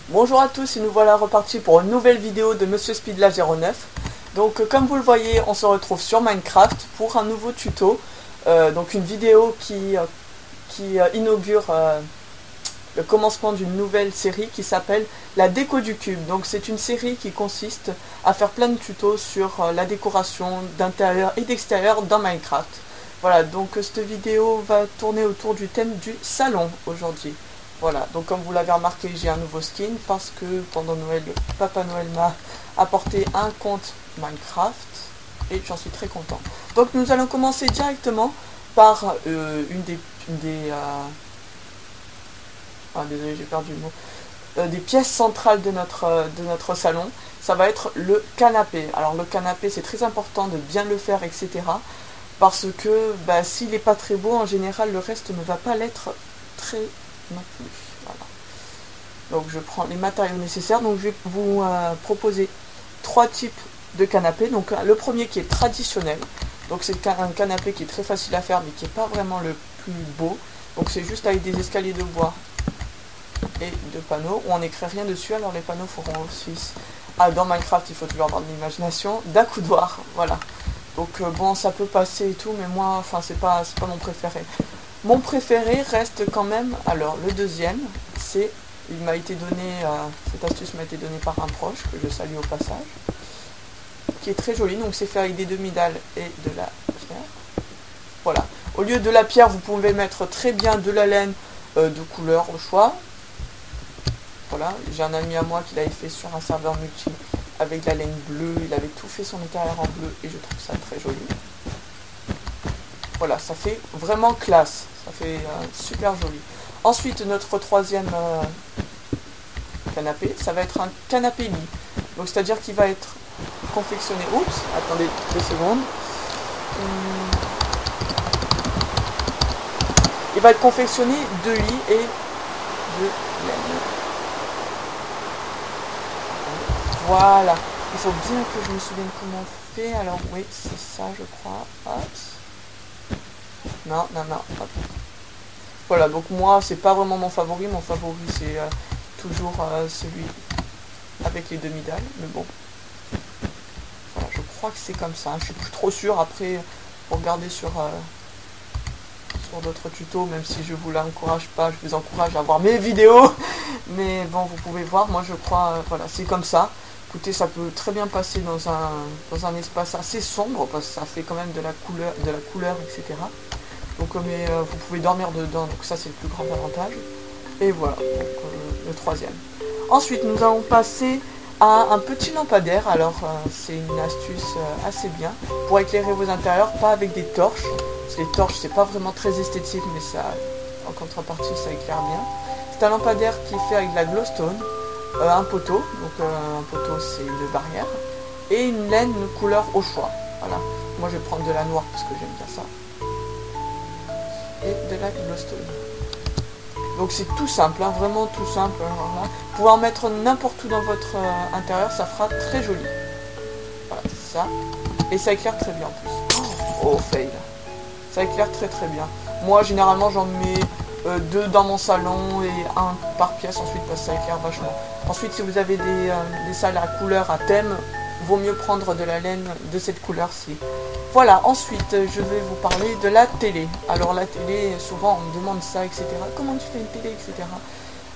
Bonjour à tous et nous voilà repartis pour une nouvelle vidéo de Monsieur Speedla09. Donc comme vous le voyez, on se retrouve sur Minecraft pour un nouveau tuto. Donc une vidéo qui inaugure le commencement d'une nouvelle série qui s'appelle La déco du cube. Donc c'est une série qui consiste à faire plein de tutos sur la décoration d'intérieur et d'extérieur dans Minecraft. Voilà, donc cette vidéo va tourner autour du thème du salon aujourd'hui. Voilà, donc comme vous l'avez remarqué, j'ai un nouveau skin parce que pendant Noël, Papa Noël m'a apporté un compte Minecraft et j'en suis très content. Donc nous allons commencer directement par désolé, j'ai perdu le mot. Des pièces centrales de notre salon, ça va être le canapé. Alors le canapé, c'est très important de bien le faire, etc. Parce que s'il n'est pas très beau, en général, le reste ne va pas l'être très non plus. Voilà. Donc je prends les matériaux nécessaires. Donc je vais vous proposer 3 types de canapés. Donc le premier qui est traditionnel. Donc c'est un canapé qui est très facile à faire mais qui n'est pas vraiment le plus beau. Donc c'est juste avec des escaliers de bois et de panneaux. On n'écrit rien dessus, alors les panneaux feront office. Dans Minecraft, il faut toujours avoir de l'imagination. D'accoudoir, voilà. Donc bon, ça peut passer et tout, mais moi, enfin c'est pas mon préféré. Mon préféré reste quand même, alors le deuxième, c'est, il m'a été donné, cette astuce m'a été donnée par un proche, que je salue au passage, qui est très joli, donc c'est fait avec des demi-dalles et de la pierre. Voilà, au lieu de la pierre, vous pouvez mettre très bien de la laine de couleur au choix. Voilà, j'ai un ami à moi qui l'avait fait sur un serveur multi avec de la laine bleue, il avait tout fait son intérieur en bleu et je trouve ça très joli. Voilà, ça fait vraiment classe, ça fait super joli. Ensuite, notre troisième canapé, ça va être un canapé lit. Donc c'est-à-dire qu'il va être confectionné, oups, attendez 2 secondes. Il va être confectionné de lit et de laine. Voilà, il faut bien que je me souvienne comment on fait. Alors oui, c'est ça je crois. Hop. Non, hop. Voilà, donc moi c'est pas vraiment mon favori c'est toujours celui avec les demi-dalles, mais bon. Voilà, je crois que c'est comme ça, je suis plus trop sûr, après pour regarder sur d'autres tutos, même si je vous l'encourage pas, je vous encourage à voir mes vidéos, mais bon, vous pouvez voir, moi je crois, voilà, c'est comme ça. Écoutez, ça peut très bien passer dans un espace assez sombre, parce que ça fait quand même de la couleur, etc. Donc mais vous pouvez dormir dedans, donc ça c'est le plus grand avantage. Et voilà, donc le troisième. Ensuite nous allons passer à un petit lampadaire. Alors c'est une astuce assez bien pour éclairer vos intérieurs, pas avec des torches, parce que les torches c'est pas vraiment très esthétique, mais ça, en contrepartie, ça éclaire bien. C'est un lampadaire qui est fait avec de la glowstone, un poteau, donc un poteau c'est une barrière, et une laine de couleur au choix. Voilà, moi je vais prendre de la noire parce que j'aime bien ça. Et de la glowstone. Donc c'est tout simple, hein, vraiment tout simple. Voilà. Pouvoir mettre n'importe où dans votre intérieur, ça fera très joli. Voilà, c'est ça. Et ça éclaire très bien en plus. Oh, fail. Ça éclaire très très bien. Moi généralement j'en mets 2 dans mon salon et 1 par pièce ensuite parce que ça éclaire vachement. Ensuite si vous avez des salles à couleur, à thème, vaut mieux prendre de la laine de cette couleur-ci. Voilà, ensuite je vais vous parler de la télé. Alors la télé, souvent on me demande ça, etc. Comment tu fais une télé, etc.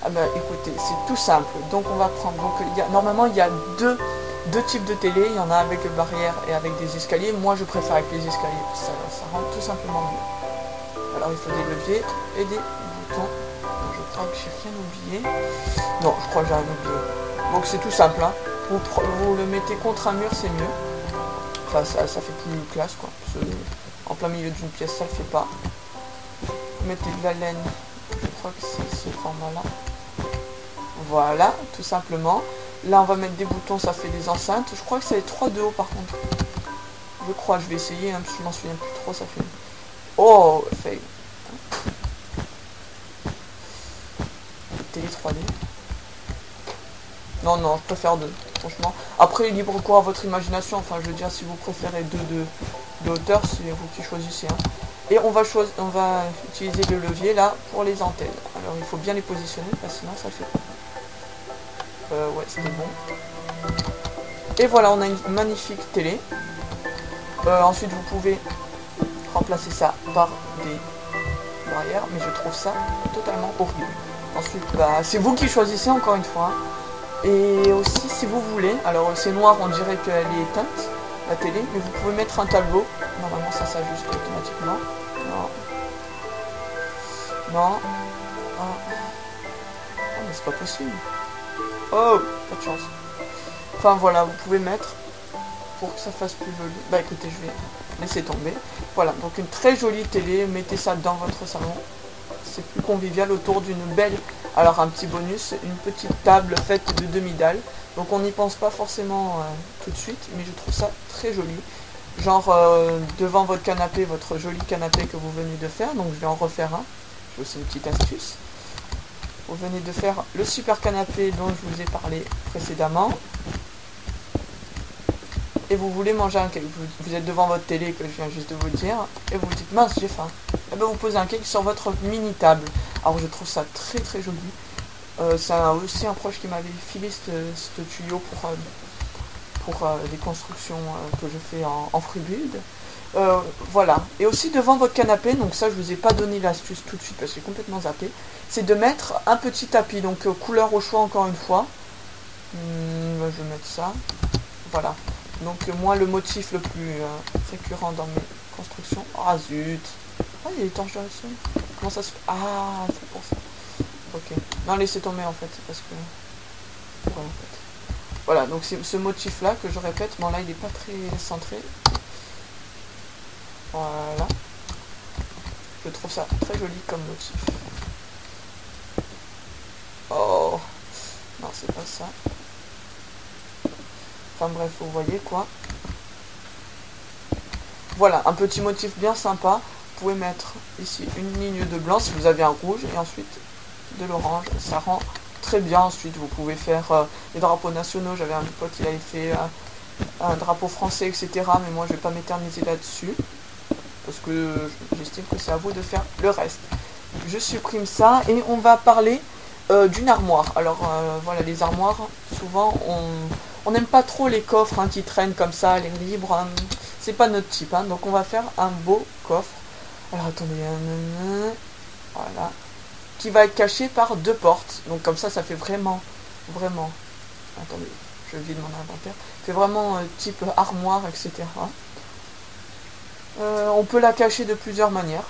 Ah bah écoutez, c'est tout simple. Donc on va prendre, donc normalement il y a deux types de télé. Il y en a avec barrière et avec des escaliers. Moi je préfère avec les escaliers, ça rend tout simplement mieux. Alors il faut des leviers et des boutons. Je crois que j'ai rien oublié. Non, je crois que j'ai rien oublié. Donc c'est tout simple, hein. Vous le mettez contre un mur, c'est mieux. Enfin, ça fait plus classe, quoi. En plein milieu d'une pièce, ça le fait pas. Vous mettez de la laine. Je crois que c'est ce format-là. Voilà, tout simplement. Là, on va mettre des boutons, ça fait des enceintes. Je crois que c'est 3 de haut, par contre. Je crois, je vais essayer, hein, parce que je m'en souviens plus trop, ça fait... Oh, fail. Télé 3D. Non, je préfère 2, franchement. Après, libre cours à votre imagination. Enfin, je veux dire, si vous préférez 2 de hauteur, c'est vous qui choisissez. Hein. Et on va utiliser le levier, là, pour les antennes. Alors, il faut bien les positionner, parce que sinon, ça fait pas. Ouais, c'était bon. Et voilà, on a une magnifique télé. Ensuite, vous pouvez remplacer ça par des barrières, mais je trouve ça totalement horrible. Ensuite, bah, c'est vous qui choisissez encore une fois. Et aussi, si vous voulez, alors c'est noir, on dirait qu'elle est éteinte, la télé, mais vous pouvez mettre un tableau. Normalement, ça s'ajuste automatiquement. Non. Non. Ah. Oh, mais c'est pas possible. Oh, pas de chance. Enfin, voilà, vous pouvez mettre pour que ça fasse plus joli. Bah, écoutez, je vais laisser tomber. Voilà, donc une très jolie télé. Mettez ça dans votre salon. C'est plus convivial autour d'une belle... Alors un petit bonus, une petite table faite de demi-dalles. Donc on n'y pense pas forcément tout de suite, mais je trouve ça très joli. Genre devant votre canapé, votre joli canapé que vous venez de faire. Donc je vais en refaire un. J'ai aussi une petite astuce. Vous venez de faire le super canapé dont je vous ai parlé précédemment. Et vous voulez manger un cake. Vous êtes devant votre télé que je viens juste de vous dire. Et vous vous dites mince j'ai faim. Et bien vous posez un cake sur votre mini table. Alors je trouve ça très très joli. C'est aussi un proche qui m'avait filé ce tuyau pour les constructions que je fais en freebuild. Voilà. Et aussi devant votre canapé, donc ça je vous ai pas donné l'astuce tout de suite parce que j'ai complètement zappé. C'est de mettre un petit tapis. Donc couleur au choix encore une fois. Je vais mettre ça. Voilà. Donc moi le motif le plus récurrent dans mes constructions. Ah zut. Ah il y a des torches dans le sol. Comment ça se fait? Ah c'est pour ça. Ok. Non laissez tomber en fait. C'est parce que... Voilà, en fait. Voilà donc c'est ce motif là que je répète. Bon là il est pas très centré. Voilà. Je trouve ça très joli comme motif. Oh. Non c'est pas ça. Enfin bref vous voyez quoi. Voilà, un petit motif bien sympa. Vous pouvez mettre ici une ligne de blanc si vous avez un rouge et ensuite de l'orange. Ça rend très bien. Ensuite, vous pouvez faire les drapeaux nationaux. J'avais un pote, il avait fait un drapeau français, etc. Mais moi, je vais pas m'éterniser là-dessus parce que j'estime que c'est à vous de faire le reste. Je supprime ça et on va parler d'une armoire. Alors, voilà, les armoires, souvent, on n'aime pas trop les coffres hein, qui traînent comme ça, les libres. Hein. C'est pas notre type, hein. Donc on va faire un beau coffre. Alors attendez, voilà, qui va être caché par deux portes. Donc comme ça fait vraiment, attendez, je vide mon inventaire. C'est vraiment type armoire, etc. On peut la cacher de plusieurs manières.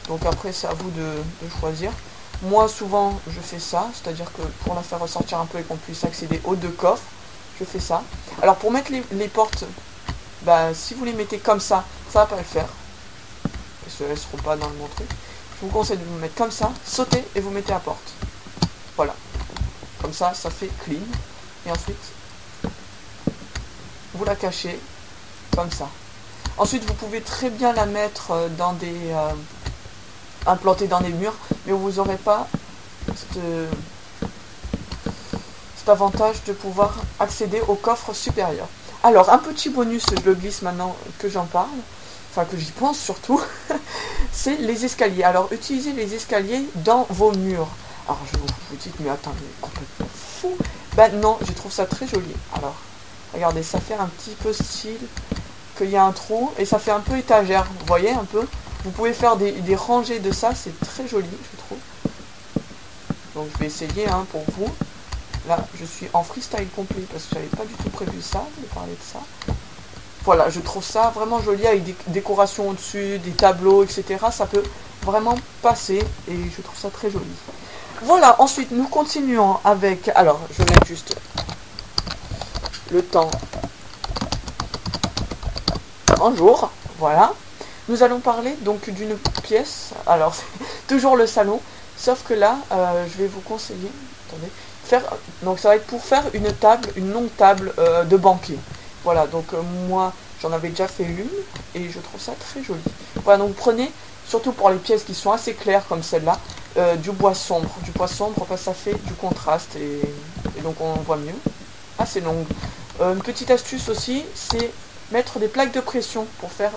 Donc après c'est à vous de choisir. Moi souvent je fais ça, c'est-à-dire que pour la faire ressortir un peu et qu'on puisse accéder aux deux coffres, je fais ça. Alors pour mettre les portes, bah, si vous les mettez comme ça va pas le faire. Parce qu'elles ne seront pas dans le bon truc. Je vous conseille de vous mettre comme ça, sauter et vous mettez à porte. Voilà. Comme ça fait clean. Et ensuite, vous la cachez comme ça. Ensuite, vous pouvez très bien la mettre dans des... implantée dans des murs, mais vous n'aurez pas cet avantage de pouvoir accéder au coffre supérieur. Alors, un petit bonus, je le glisse maintenant que j'en parle, enfin que j'y pense surtout, c'est les escaliers. Alors, utilisez les escaliers dans vos murs. Alors, je vous dis, mais attends, mais complètement fou. Ben non, je trouve ça très joli. Alors, regardez, ça fait un petit peu style qu'il y a un trou, et ça fait un peu étagère, vous voyez un peu. Vous pouvez faire des rangées de ça, c'est très joli, je trouve. Donc, je vais essayer hein, pour vous. Là, je suis en freestyle complet parce que j'avais pas du tout prévu ça, de parler de ça. Voilà, je trouve ça vraiment joli avec des décorations au-dessus, des tableaux, etc. Ça peut vraiment passer et je trouve ça très joli. Voilà, ensuite nous continuons avec... Alors, je mets juste le temps en jour. Voilà. Nous allons parler donc d'une pièce. Alors, c'est toujours le salon. Sauf que là, je vais vous conseiller... Attendez. Donc ça va être pour faire une table, une longue table de banquet. Voilà, donc moi j'en avais déjà fait une et je trouve ça très joli. Voilà, donc prenez, surtout pour les pièces qui sont assez claires comme celle-là, du bois sombre. Du bois sombre, parce que ça fait du contraste et donc on voit mieux. Assez longue. Une petite astuce aussi, c'est mettre des plaques de pression pour faire...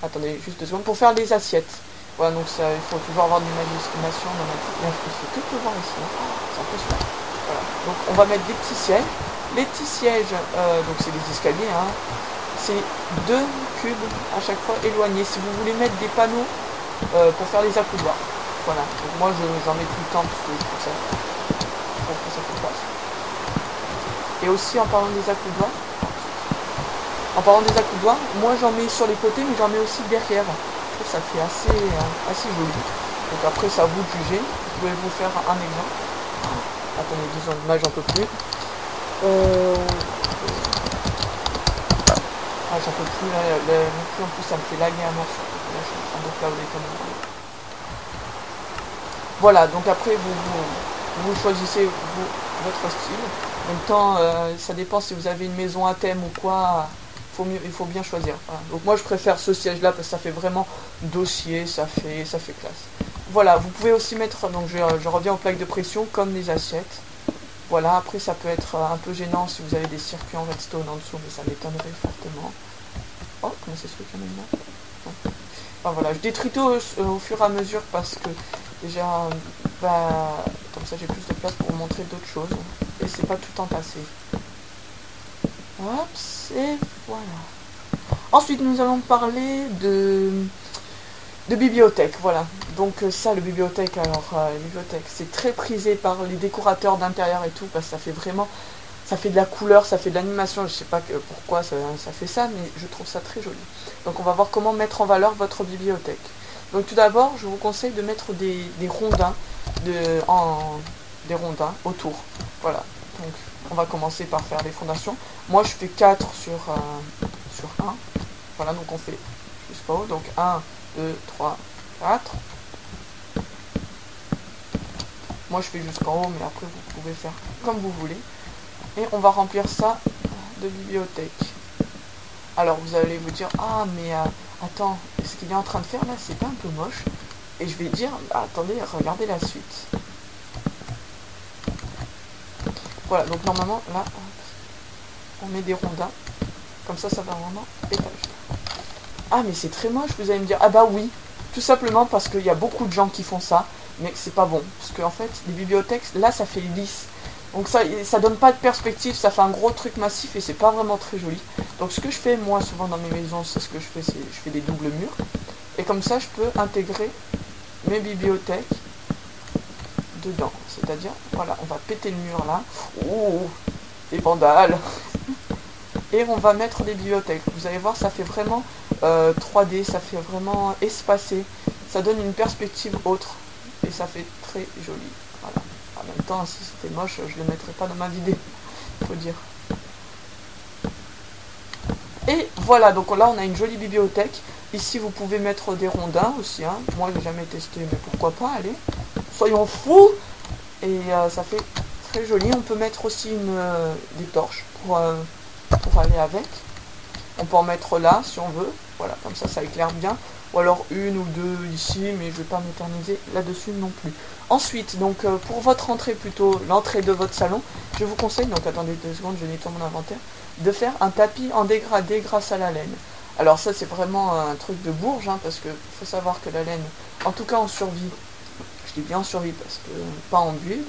Attendez, juste 2 secondes, pour faire les assiettes. Voilà, donc il faut toujours avoir de l'imagination dans la vie. Je peux que voir ici. Hein. C'est impressionnant. Voilà. Donc on va mettre des petits sièges. Les petits sièges, donc c'est des escaliers, hein. C'est 2 cubes à chaque fois éloignés. Si vous voulez mettre des panneaux pour faire les accoudoirs. Voilà. Donc moi j'en mets tout le temps parce que je trouve que ça fait place. Et aussi en parlant des accoudoirs, moi j'en mets sur les côtés mais j'en mets aussi derrière. Je trouve que ça fait assez joli. Donc après c'est à vous de juger. Je vais vous faire un exemple. Attendez, disons l'image j'en peux plus. J'en peux plus là, en plus ça me fait laguer à mort. Là je suis en train de uploader comme ça. Voilà, donc après vous choisissez votre style. En même temps, ça dépend si vous avez une maison à thème ou quoi. Il faut bien choisir. Voilà. Donc moi je préfère ce siège là parce que ça fait vraiment dossier, ça fait classe. Voilà, vous pouvez aussi mettre, donc je reviens aux plaques de pression comme les assiettes. Voilà, après ça peut être un peu gênant si vous avez des circuits en redstone en dessous, mais ça m'étonnerait fortement. Oh, comment c'est ce truc là maintenant? Enfin voilà, je détruis tout au fur et à mesure parce que déjà, comme ça j'ai plus de place pour vous montrer d'autres choses. Et c'est pas tout entassé. Hop, et voilà. Ensuite, nous allons parler de bibliothèque, voilà. Donc ça, le bibliothèque, c'est très prisé par les décorateurs d'intérieur et tout, parce que ça fait vraiment, ça fait de la couleur, ça fait de l'animation, je sais pas pourquoi ça fait ça, mais je trouve ça très joli. Donc on va voir comment mettre en valeur votre bibliothèque. Donc tout d'abord, je vous conseille de mettre des rondins, des rondins autour, voilà. Donc on va commencer par faire les fondations. Moi je fais 4 sur 1, voilà, donc on fait jusqu'au haut, donc 1, 2, 3, 4. Moi je fais jusqu'en haut, mais après vous pouvez faire comme vous voulez. Et on va remplir ça de bibliothèque. Alors vous allez vous dire, ah mais attends, ce qu'il est en train de faire là, c'est pas un peu moche? Et je vais dire, attendez, regardez la suite. Voilà, donc normalement là, on met des rondins. Comme ça va vraiment étager. Ah mais c'est très moche, vous allez me dire, ah bah oui, tout simplement parce qu'il y a beaucoup de gens qui font ça, mais c'est pas bon. Parce qu'en fait, les bibliothèques, là ça fait lisse. Donc ça donne pas de perspective, ça fait un gros truc massif et c'est pas vraiment très joli. Donc ce que je fais moi souvent dans mes maisons, c'est ce que je fais, c'est je fais des doubles murs. Et comme ça je peux intégrer mes bibliothèques dedans. C'est-à-dire, voilà, on va péter le mur là. Oh, les vandales. Et on va mettre des bibliothèques. Vous allez voir, ça fait vraiment 3D, ça fait vraiment espacé. Ça donne une perspective autre. Et ça fait très joli. Voilà. En même temps, si c'était moche, je ne le mettrais pas dans ma vidéo. Faut dire. Et voilà, donc là on a une jolie bibliothèque. Ici vous pouvez mettre des rondins aussi. Hein. Moi j'ai jamais testé, mais pourquoi pas, allez. Soyons fous. Et ça fait très joli. On peut mettre aussi des torches pour aller avec. On peut en mettre là si on veut. Voilà, comme ça éclaire bien. Ou alors une ou deux ici, mais je vais pas m'éterniser là-dessus non plus. Ensuite, donc pour votre entrée plutôt, l'entrée de votre salon, je vous conseille, donc attendez 2 secondes, je nettoie mon inventaire, de faire un tapis en dégradé grâce à la laine. Alors ça c'est vraiment un truc de bourge, hein, parce que faut savoir que la laine, en tout cas en survie, je dis bien en survie parce que pas en build,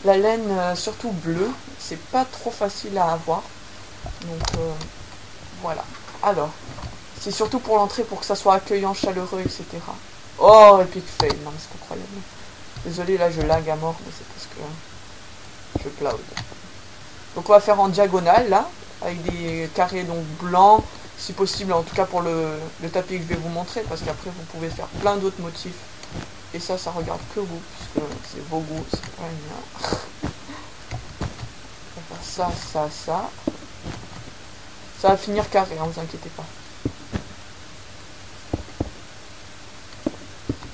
la laine surtout bleue, c'est pas trop facile à avoir. Donc voilà. Alors, c'est surtout pour l'entrée, pour que ça soit accueillant, chaleureux, etc. Oh, epic fail, non mais c'est incroyable. Désolé, là je lag à mort, mais c'est parce que je cloud. Donc on va faire en diagonale là, avec des carrés donc blancs, si possible, en tout cas pour le tapis que je vais vous montrer, parce qu'après vous pouvez faire plein d'autres motifs. Et ça regarde que vous, puisque c'est vos goûts, c'est pas les miens. On va faire ça. Ça va finir carré, hein, vous inquiétez pas.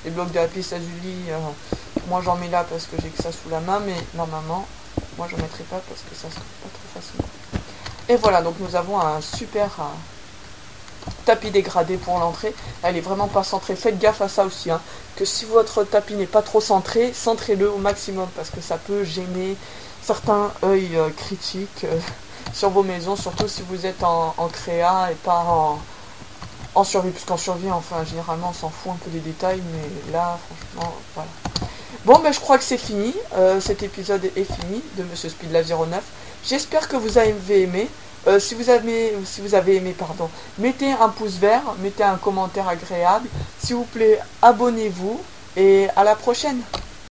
Les blocs de lapis lazuli, moi j'en mets là parce que j'ai que ça sous la main, mais normalement, moi j'en mettrai pas parce que ça se trouve pas trop facilement. Et voilà, donc nous avons un super tapis dégradé pour l'entrée. Elle est vraiment pas centrée. Faites gaffe à ça aussi, hein, que si votre tapis n'est pas trop centré, centrez-le au maximum parce que ça peut gêner certains œils critiques sur vos maisons, surtout si vous êtes en créa et pas en survie, parce qu'en survie, enfin, généralement, on s'en fout un peu des détails, mais là, franchement, voilà. Bon, ben, je crois que c'est fini. Cet épisode est fini de Monsieur Speedlife 09. J'espère que vous avez aimé. Si vous avez aimé, pardon, mettez un pouce vert, mettez un commentaire agréable. S'il vous plaît, abonnez-vous et à la prochaine.